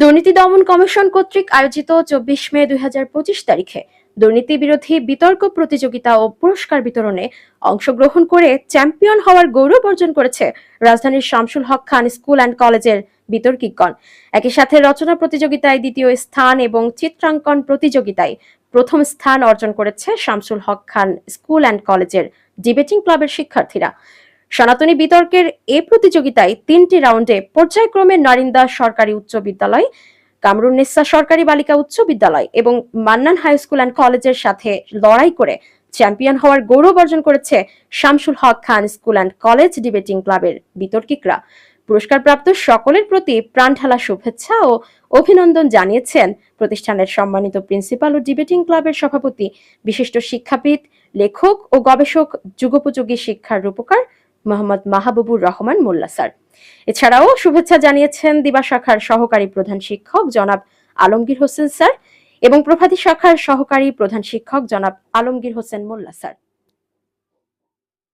দুর্নীতি দমন কমিশন কর্তৃক আয়োজিত ২৪ মে ২০২৫ তারিখে দুর্নীতি বিরোধী বিতর্ক প্রতিযোগিতা ও পুরস্কার বিতরণে অংশগ্রহণ করে চ্যাম্পিয়ন হওয়ার গৌরব অর্জন করেছে রাজধানীর শামসুল হক খান স্কুল অ্যান্ড কলেজের বিতর্কিকগণ। একই সাথে রচনা প্রতিযোগিতায় দ্বিতীয় স্থান এবং চিত্রাঙ্কন প্রতিযোগিতায় প্রথম স্থান অর্জন করেছে শামসুল হক খান স্কুল অ্যান্ড কলেজের ডিবেটিং ক্লাবের শিক্ষার্থীরা। সনাতনী বিতর্কের এ প্রতিযোগিতায় ৩টি রাউন্ডে পর্যায়ক্রমে নারিন্দা সরকারি উচ্চ বিদ্যালয়, কামরুন্নেসা সরকারি বালিকা উচ্চ বিদ্যালয় এবং মান্নান হাই স্কুল অ্যান্ড কলেজের সাথে লড়াই করে চ্যাম্পিয়ন হওয়ার গৌরব অর্জন করেছে শামসুল হক খান স্কুল অ্যান্ড কলেজ ডিবেটিং ক্লাবের বিতর্কিকরা। পুরস্কারপ্রাপ্ত সকলের প্রতি প্রাণঢালা শুভেচ্ছা ও অভিনন্দন জানিয়েছেন প্রতিষ্ঠানের সম্মানিত প্রিন্সিপাল ও ডিবেটিং ক্লাবের সভাপতি, বিশিষ্ট শিক্ষাবিদ, লেখক ও গবেষক, যুগোপযোগী শিক্ষার রূপকার মোহাম্মদ মাহবুবুর রহমান মোল্লা স্যার। এছাড়াও শুভেচ্ছা জানিয়েছেন দিবা শাখার সহকারী প্রধান শিক্ষক জনাব আলমগীর হোসেন স্যার এবং প্রভাতী শাখার সহকারী প্রধান শিক্ষক জনাব আলমগীর হোসেন মোল্লা স্যার।